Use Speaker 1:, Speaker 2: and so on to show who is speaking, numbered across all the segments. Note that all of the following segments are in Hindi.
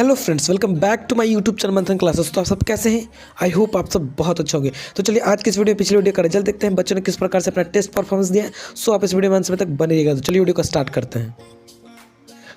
Speaker 1: Hello friends, welcome back to my YouTube channel Manthan classes. तो आप सब कैसे हैं? आई होप आप सब बहुत अच्छे होंगे। तो चलिए आज की इस वीडियो पिछले वीडियो का रिजल्ट देखते हैं, बच्चों ने किस प्रकार से अपना टेस्ट परफॉर्मेंस दिया है। सो आप इस वीडियो में अंत तक बने रहिएगा। तो चलिए वीडियो को स्टार्ट करते हैं।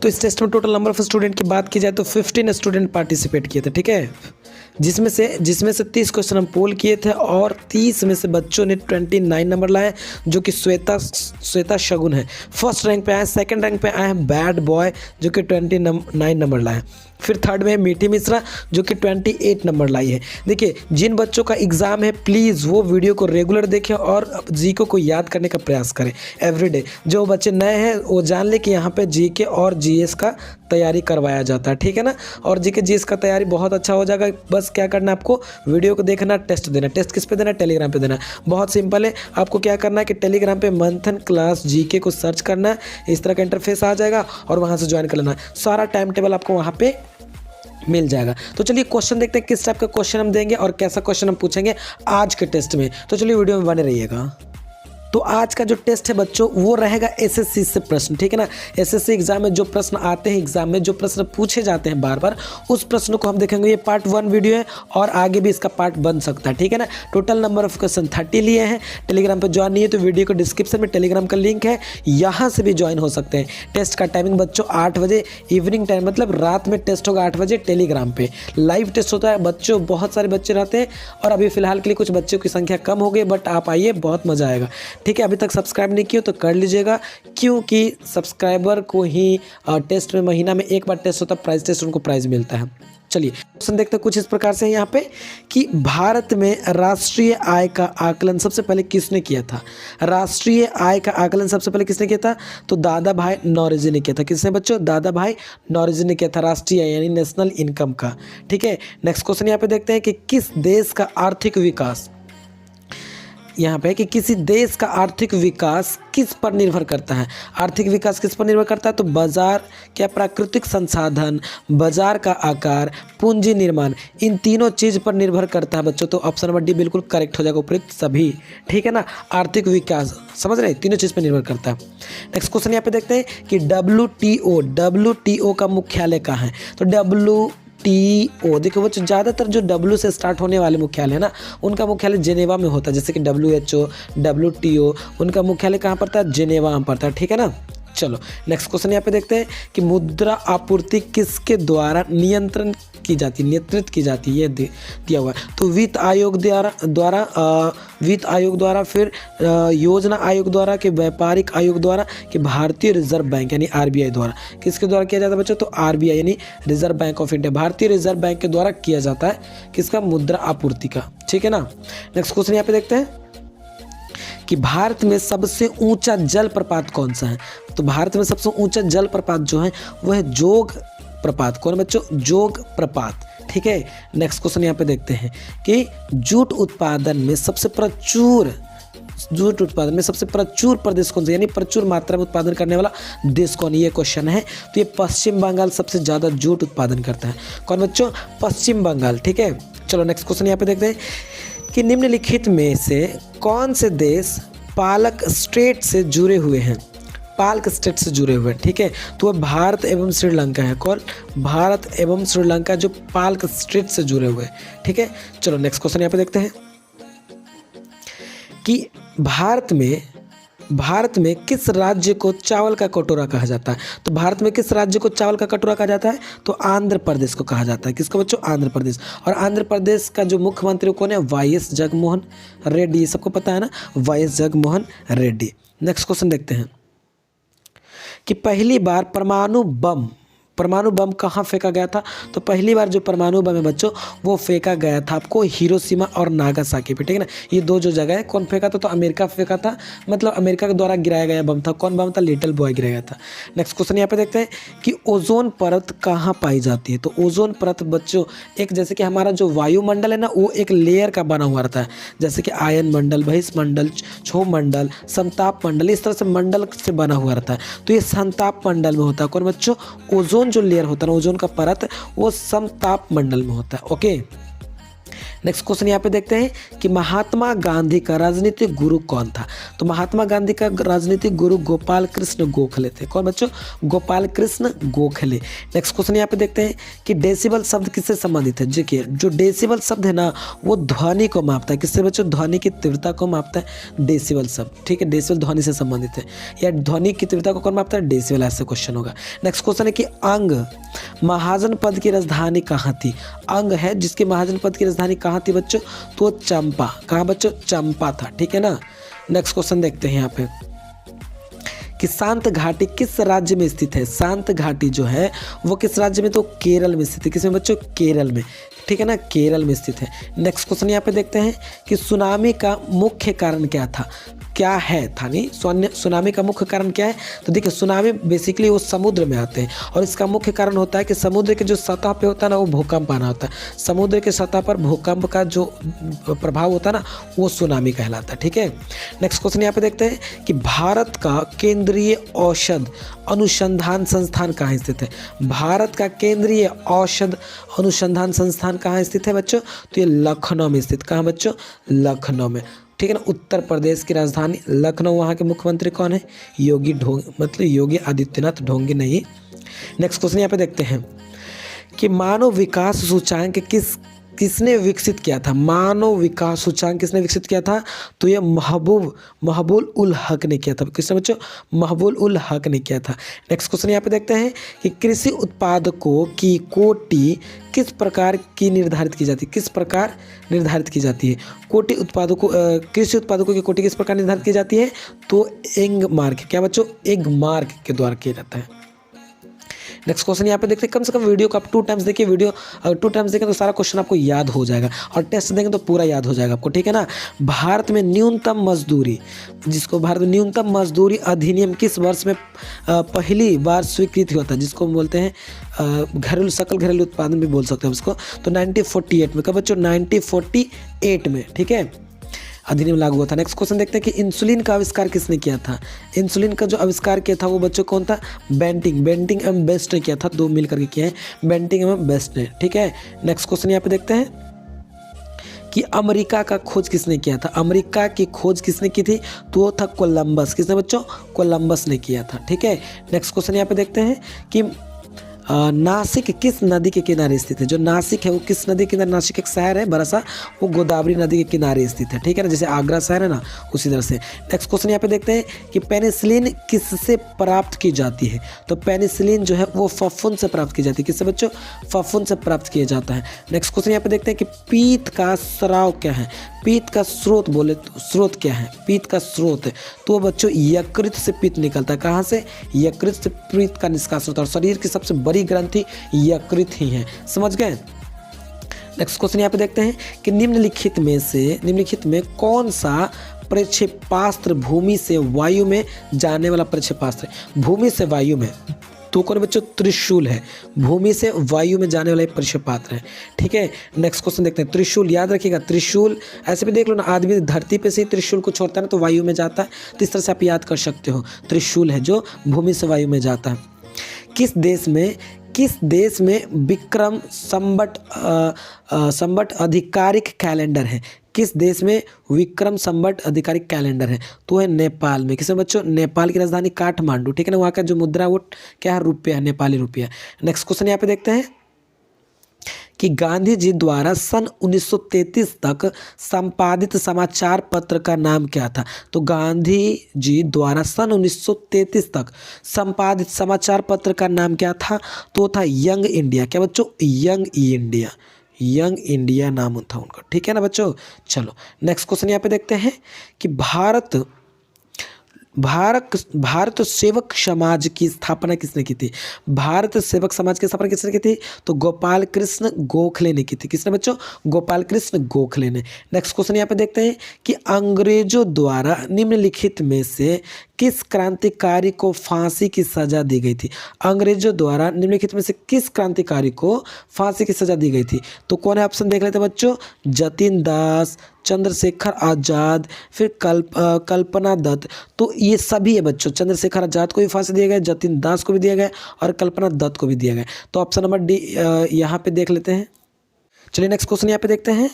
Speaker 1: तो इस टेस्ट में टोटल नंबर ऑफ स्टूडेंट की बात की जाए तो 15 स्टूडेंट पार्टिसिपेट किए थे, ठीक है, जिसमें से 30 क्वेश्चन हम पोल किए थे और 30 में से बच्चों ने 29 नंबर लाए, जो कि श्वेता शगुन है। फर्स्ट रैंक पे आए। सेकंड रैंक पे आए हैं बैड बॉय, जो कि 29 नंबर लाए। फिर थर्ड में है मीठी मिश्रा, जो कि 28 नंबर लाई है। देखिए, जिन बच्चों का एग्ज़ाम है प्लीज़ वो वीडियो को रेगुलर देखें और जीके को याद करने का प्रयास करें एवरीडे। जो बच्चे नए हैं वो जान ले कि यहाँ पे जीके और जीएस का तैयारी करवाया जाता है, ठीक है ना। और जीके जीएस का तैयारी बहुत अच्छा हो जाएगा। बस क्या करना है, आपको वीडियो को देखना, टेस्ट देना। टेस्ट किस पे देना है? टेलीग्राम पे देना। बहुत सिंपल है। आपको क्या करना है कि टेलीग्राम पे मंथन क्लास जीके को सर्च करना है, इस तरह का इंटरफेस आ जाएगा और वहाँ से ज्वाइन कर लेना है। सारा टाइम टेबल आपको वहाँ पे मिल जाएगा। तो चलिए क्वेश्चन देखते हैं, किस टाइप का क्वेश्चन हम देंगे और कैसा क्वेश्चन हम पूछेंगे आज के टेस्ट में। तो चलिए वीडियो में बने रहिएगा। तो आज का जो टेस्ट है बच्चों वो रहेगा एसएससी से प्रश्न, ठीक है ना। एसएससी एग्जाम में जो प्रश्न आते हैं, एग्जाम में जो प्रश्न पूछे जाते हैं बार बार, उस प्रश्न को हम देखेंगे। ये पार्ट 1 वीडियो है और आगे भी इसका पार्ट बन सकता है, ठीक है ना। टोटल नंबर ऑफ क्वेश्चन 30 लिए हैं। टेलीग्राम पर ज्वाइन नहीं है तो वीडियो को डिस्क्रिप्शन में टेलीग्राम का लिंक है, यहाँ से भी ज्वाइन हो सकते हैं। टेस्ट का टाइमिंग बच्चों 8 बजे इवनिंग टाइम, मतलब रात में टेस्ट होगा 8 बजे। टेलीग्राम पे लाइव टेस्ट होता है बच्चों। बहुत सारे बच्चे रहते हैं और अभी फिलहाल के लिए कुछ बच्चों की संख्या कम हो गई, बट आप आइए, बहुत मजा आएगा, ठीक है। अभी तक सब्सक्राइब नहीं किया तो कर लीजिएगा, क्योंकि सब्सक्राइबर को ही टेस्ट में महीना में एक बार टेस्ट होता है, प्राइज टेस्ट, उनको प्राइज मिलता है। चलिए क्वेश्चन देखते हैं कुछ इस प्रकार से यहाँ पे कि भारत में राष्ट्रीय आय का आकलन सबसे पहले किसने किया था? राष्ट्रीय आय का आकलन सबसे पहले किसने किया था? तो दादा भाई नौरोजी ने किया था। किसने बच्चों? दादा भाई नौरोजी ने किया था, राष्ट्रीय आय यानी नेशनल इनकम का, ठीक है। नेक्स्ट क्वेश्चन यहाँ पे देखते हैं कि किस देश का आर्थिक विकास, यहाँ पे कि किसी देश का आर्थिक विकास किस पर निर्भर करता है? आर्थिक विकास किस पर निर्भर करता है? तो बाजार, क्या प्राकृतिक संसाधन, बाजार का आकार, पूंजी निर्माण, इन तीनों चीज़ पर निर्भर करता है बच्चों। तो ऑप्शन नंबर डी बिल्कुल करेक्ट हो जाएगा, उपयुक्त सभी, ठीक है ना। आर्थिक विकास, समझ रहे, तीनों चीज़ पर निर्भर करता है। नेक्स्ट क्वेश्चन यहाँ पे देखते हैं कि WTO का मुख्यालय कहाँ है? तो WTO, देखो बच्चों, ज़्यादातर जो W से स्टार्ट होने वाले मुख्यालय है ना, उनका मुख्यालय जेनेवा में होता है। जैसे कि WHO, WTO, उनका मुख्यालय कहाँ पड़ता है? जेनेवा में पड़ता है, ठीक है ना। चलो नेक्स्ट क्वेश्चन यहाँ पे देखते हैं कि मुद्रा आपूर्ति किसके द्वारा नेतृत्व की जाती है? ये दिया हुआ है। तो वित्त आयोग द्वारा, फिर योजना आयोग द्वारा, कि व्यापारिक आयोग द्वारा, कि भारतीय रिजर्व बैंक यानी RBI द्वारा। किसके द्वारा किया जाता है बच्चों? तो RBI यानी रिजर्व बैंक ऑफ इंडिया, भारतीय रिजर्व बैंक के द्वारा किया जाता है। किसका? मुद्रा आपूर्ति का, ठीक है ना। नेक्स्ट क्वेश्चन यहाँ पे देखते हैं कि भारत में सबसे ऊंचा जलप्रपात कौन सा है? तो भारत में सबसे ऊंचा जलप्रपात जो है वो है जोग प्रपात। कौन बच्चों? जोग प्रपात, ठीक है। नेक्स्ट क्वेश्चन यहाँ पे देखते हैं कि जूट उत्पादन में सबसे प्रचुर प्रदेश कौन सा, यानी प्रचुर मात्रा में उत्पादन करने वाला देश कौन? ये क्वेश्चन है। तो ये पश्चिम बंगाल सबसे ज़्यादा जूट उत्पादन करता है। कौन बच्चों? पश्चिम बंगाल, ठीक है। चलो नेक्स्ट क्वेश्चन यहाँ पे देखते हैं कि निम्नलिखित में से कौन से देश पालक स्ट्रेट से जुड़े हुए हैं? पालक स्ट्रेट से जुड़े हुए हैं, ठीक है। तो वह भारत एवं श्रीलंका है। कौन? भारत एवं श्रीलंका जो पालक स्ट्रेट से जुड़े हुए हैं, ठीक है। चलो नेक्स्ट क्वेश्चन यहाँ पे देखते हैं कि भारत में किस राज्य को चावल का कटोरा कहा जाता है? तो भारत में किस राज्य को चावल का कटोरा कहा जाता है? तो आंध्र प्रदेश को कहा जाता है। किसको बच्चों? आंध्र प्रदेश। और आंध्र प्रदेश का जो मुख्यमंत्री कौन है? वाईएस जगनमोहन रेड्डी। सबको पता है ना, YS Jaganmohan Reddy. Next question देखते हैं कि पहली बार परमाणु बम कहाँ फेंका गया था? तो पहली बार जो परमाणु बम है बच्चों वो फेंका गया था आपको हिरोशिमा और नागासाकी पे, ठीक है ना। ये दो जो जगह है, कौन फेंका था? तो अमेरिका फेंका था, मतलब अमेरिका के द्वारा गिराया गया बम था। कौन बम था? लिटिल बॉय गिराया गया था। नेक्स्ट क्वेश्चन यहाँ पे देखते हैं कि ओजोन परत कहाँ पाई जाती है? तो ओजोन परत बच्चों एक, जैसे कि हमारा जो वायुमंडल है ना, वो एक लेयर का बना हुआ रहता है। जैसे कि आयन मंडल, बहिष्ठ मंडल, क्षोभ मंडल, समताप मंडल, इस तरह से मंडल से बना हुआ रहता है। तो ये समताप मंडल में होता है। कौन बच्चों? ओजोन जो लेयर होता है ना, ओजोन का परत, वो समताप मंडल में होता है, ओके। नेक्स्ट क्वेश्चन यहाँ पे देखते हैं कि महात्मा गांधी का राजनीतिक गुरु कौन था। तो महात्मा गांधी का राजनीतिक गुरु गोपाल कृष्ण गोखले थे। कौन बच्चों? गोपाल कृष्ण गोखले। नेक्स्ट क्वेश्चन यहाँ पे देखते हैं कि डेसिबल शब्द किससे संबंधित है। देखिए जो डेसिबल शब्द है ना वो ध्वनि को मापता है। किससे बच्चों? ध्वनि की तीव्रता को मापता है डेसिबल शब्द। ठीक है, डेसिबल ध्वनि से संबंधित है, या ध्वनि की तीव्रता को कौन मापता है? डेसिबल। ऐसे क्वेश्चन होगा। नेक्स्ट क्वेश्चन है कि अंग महाजन पद की राजधानी कहाँ थी। अंग है जिसके महाजन पद की राजधानी कहाँ थी बच्चों? तो चंपा। कहाँ बच्चों? चंपा था। ठीक है ना। नेक्स्ट क्वेश्चन देखते हैं यहाँ पे कि शांत घाटी किस राज्य में स्थित है। शांत घाटी जो है वो किस राज्य में? तो केरल में स्थित है। किसमें बच्चों? केरल में। ठीक है ना, केरल में स्थित है। नेक्स्ट क्वेश्चन यहाँ पे देखते हैं कि सुनामी का मुख्य कारण क्या था। क्या है था नहीं, सुनामी का मुख्य कारण क्या है? तो देखिए सुनामी बेसिकली वो समुद्र में आते हैं और इसका मुख्य कारण होता है कि समुद्र के जो सतह पे होता है ना वो भूकंप आना होता है। समुद्र के सतह पर भूकंप का जो प्रभाव होता है ना वो सुनामी कहलाता है। ठीक है। नेक्स्ट क्वेश्चन यहाँ पे देखते हैं कि भारत का केंद्रीय औषध अनुसंधान संस्थान कहाँ स्थित है। भारत का केंद्रीय औषध अनुसंधान संस्थान कहाँ स्थित है बच्चों? तो ये लखनऊ में स्थित। कहाँ बच्चों? लखनऊ में। ठीक है ना, उत्तर प्रदेश की राजधानी लखनऊ। वहाँ के मुख्यमंत्री कौन है? योगी आदित्यनाथ ढोंगी नहीं। नेक्स्ट क्वेश्चन यहाँ पे देखते हैं कि मानव विकास सूचांक किसने विकसित किया था। मानव विकास सूचांक किसने विकसित किया था? तो ये महबूब उल हक ने किया था। किसने बच्चों? महबूब उल हक ने किया था। नेक्स्ट क्वेश्चन यहाँ पे देखते हैं कि कृषि उत्पादकों की कोटि किस प्रकार की निर्धारित की जाती है। किस प्रकार निर्धारित की जाती है? कृषि उत्पादकों की कोटि किस प्रकार निर्धारित की जाती है? तो एंग मार्क। क्या बच्चों? एंग मार्क के द्वारा किया जाता है। नेक्स्ट क्वेश्चन यहाँ पे देखते हैं, कम से कम वीडियो को आप 2 टाइम्स देखिए। वीडियो अगर 2 टाइम्स देखें तो सारा क्वेश्चन आपको याद हो जाएगा और टेस्ट देंगे तो पूरा याद हो जाएगा आपको। ठीक है ना। भारत में न्यूनतम मजदूरी, भारत में न्यूनतम मजदूरी अधिनियम किस वर्ष में पहली बार स्वीकृत हुआ था, जिसको बोलते हैं सकल घरेलू उत्पादन भी बोल सकते हैं उसको। तो 1948 में। कब बच्चों? 1948 में। ठीक है, अधिनियम लागू हुआ था। नेक्स्ट क्वेश्चन देखते हैं कि इंसुलिन का आविष्कार किसने किया था। इंसुलिन का जो आविष्कार किया था वो बच्चों कौन था? बेंटिंग एवं बेस्ट ने किया था। 2 मिल करके किए हैं, बेंटिंग एवं बेस्ट ने। ठीक है। नेक्स्ट क्वेश्चन यहाँ पे देखते हैं कि अमेरिका का खोज किसने किया था। अमेरिका की खोज किसने की थी? तो वो था कोलंबस। किसने बच्चों? कोलंबस ने किया था। ठीक है। नेक्स्ट क्वेश्चन यहाँ पे देखते हैं कि नासिक किस नदी के किनारे स्थित है। जो नासिक है वो किस नदी के किनारे? नासिक एक शहर है बड़ा सा, वो गोदावरी नदी के किनारे स्थित है। ठीक है ना, जैसे आगरा शहर है ना उसी तरह से। नेक्स्ट क्वेश्चन यहाँ पे देखते हैं कि पेनिसिलिन किससे प्राप्त की जाती है। तो पेनिसिलिन जो है वो फफूंद से प्राप्त की जाती है। किससे बच्चों? फफूंद से प्राप्त किया जाता है। नेक्स्ट क्वेश्चन यहाँ पे देखते हैं कि पीत का स्राव क्या है। पीत का स्रोत बोले तो स्रोत क्या है? पीत का स्रोत है तो बच्चों यकृत से पीत निकलता है। कहाँ से? यकृत से पीत का निष्कासन होता है और शरीर की सबसे बड़ी ग्रंथि यकृत ही है। समझ गए। नेक्स्ट क्वेश्चन यहाँ पे देखते हैं कि निम्नलिखित में कौन सा प्रक्षेपास्त्र भूमि से वायु में जाने वाला प्रक्षेपास्त्र है। भूमि से वायु में तो कौन बच्चों? त्रिशूल है। भूमि से वायु में जाने वाला एक प्रक्षेपास्त्र है। ठीक है। नेक्स्ट क्वेश्चन देखते हैं, त्रिशूल याद रखिएगा। त्रिशूल ऐसे भी देख लो ना, आदमी धरती पे से ही त्रिशूल को छोड़ता है ना तो वायु में जाता है। तो इस तरह से आप याद कर सकते हो, त्रिशूल है जो भूमि से वायु में जाता है। किस देश में विक्रम संवत आधिकारिक कैलेंडर है। किस देश में विक्रम संवत आधिकारिक कैलेंडर है? तो है नेपाल में। किसमें बच्चों? नेपाल की राजधानी काठमांडू। ठीक है ना। वहाँ का जो मुद्रा वो क्या है? रुपया है, नेपाली रुपया। नेक्स्ट क्वेश्चन यहाँ पे देखते हैं कि गांधी जी द्वारा सन 1933 तक संपादित समाचार पत्र का नाम क्या था। तो गांधी जी द्वारा सन 1933 तक संपादित समाचार पत्र का नाम क्या था? तो था यंग इंडिया। क्या बच्चों? यंग इंडिया नाम था उनका। ठीक है ना बच्चों। चलो नेक्स्ट क्वेश्चन यहाँ पे देखते हैं कि भारत सेवक समाज की स्थापना किसने की थी। भारत सेवक समाज की स्थापना किसने की थी? तो गोपाल कृष्ण गोखले ने की थी। किसने बच्चों? गोपाल कृष्ण गोखले ने। नेक्स्ट क्वेश्चन यहाँ पे देखते हैं कि अंग्रेजों द्वारा निम्नलिखित में से किस क्रांतिकारी को फांसी की सजा दी गई थी। अंग्रेजों द्वारा निम्नलिखित में से किस क्रांतिकारी को फांसी की सजा दी गई थी? तो कौन है? ऑप्शन देख लेते हैं बच्चों। जतिन दास, चंद्रशेखर आज़ाद, फिर कल्पना दत्त। तो ये सभी है बच्चों। चंद्रशेखर आज़ाद को भी फांसी दिया गया, जतिन दास को भी दिया गया और कल्पना दत्त को भी दिया गया। तो ऑप्शन नंबर डी यहाँ पे देख लेते हैं। चलिए नेक्स्ट क्वेश्चन यहाँ पे देखते हैं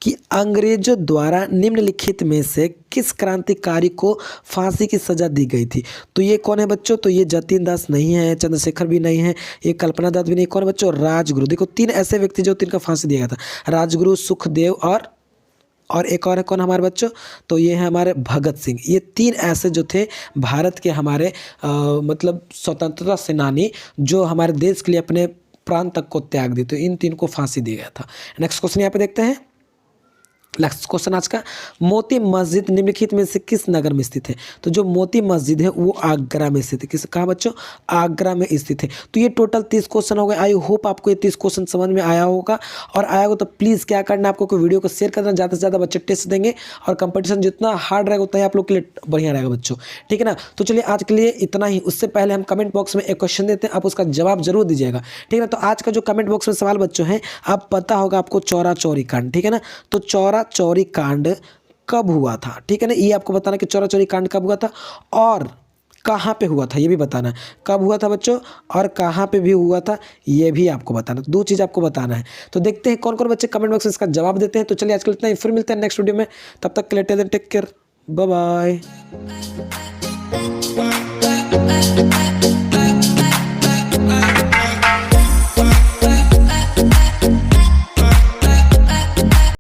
Speaker 1: कि अंग्रेजों द्वारा निम्नलिखित में से किस क्रांतिकारी को फांसी की सजा दी गई थी। तो ये कौन है बच्चों, तो ये जतीन दास नहीं है, चंद्रशेखर भी नहीं है, ये कल्पना दत्त भी नहीं, कौन बच्चों, राजगुरु। देखो 3 ऐसे व्यक्ति जो 3 का फांसी दिया गया था, राजगुरु, सुखदेव और एक और है कौन हमारे बच्चों, तो ये है हमारे भगत सिंह। ये 3 ऐसे जो थे भारत के हमारे मतलब स्वतंत्रता सेनानी जो हमारे देश के लिए अपने प्राण तक को त्याग दी, तो इन 3 को फांसी दिया गया था। नेक्स्ट क्वेश्चन यहाँ पे देखते हैं। नेक्स्ट क्वेश्चन आज का, मोती मस्जिद निम्नलिखित में से किस नगर में स्थित है। तो जो मोती मस्जिद है वो आगरा में स्थित है। किस कहाँ बच्चों, आगरा में स्थित है। तो ये टोटल 30 क्वेश्चन हो गए। आई होप आपको ये 30 क्वेश्चन समझ में आया होगा, और आया हो तो प्लीज़ क्या करना है आपको, कोई वीडियो को शेयर करना, ज़्यादा से ज़्यादा बच्चे टेस्ट देंगे, और कंपटीशन जितना हार्ड रहेगा उतना ही आप लोग के लिए बढ़िया रहेगा बच्चों, ठीक है ना। तो चलिए आज के लिए इतना ही। उससे पहले हम कमेंट बॉक्स में एक क्वेश्चन देते हैं, आप उसका जवाब जरूर दीजिएगा, ठीक है ना। तो आज का जो कमेंट बॉक्स में सवाल बच्चों है, आप पता होगा आपको चौरा चौरी कांड, ठीक है ना। तो चौरा चौरी कांड कब हुआ था, ठीक है ना, ये आपको बताना कि चौरा चौरी कांड कब हुआ था और कहाँ पे हुआ था, ये भी बताना है। कब हुआ था बच्चों और कहाँ पे भी हुआ था, ये भी आपको बताना। 2 चीज़ आपको बताना है। तो देखते हैं कौन कौन बच्चे कमेंट बॉक्स में इसका जवाब देते हैं। तो चलिए आज के लिए इतना ही, फिर मिलते हैं नेक्स्ट वीडियो में। तब तक के लिए टेक केयर, बाय बाय।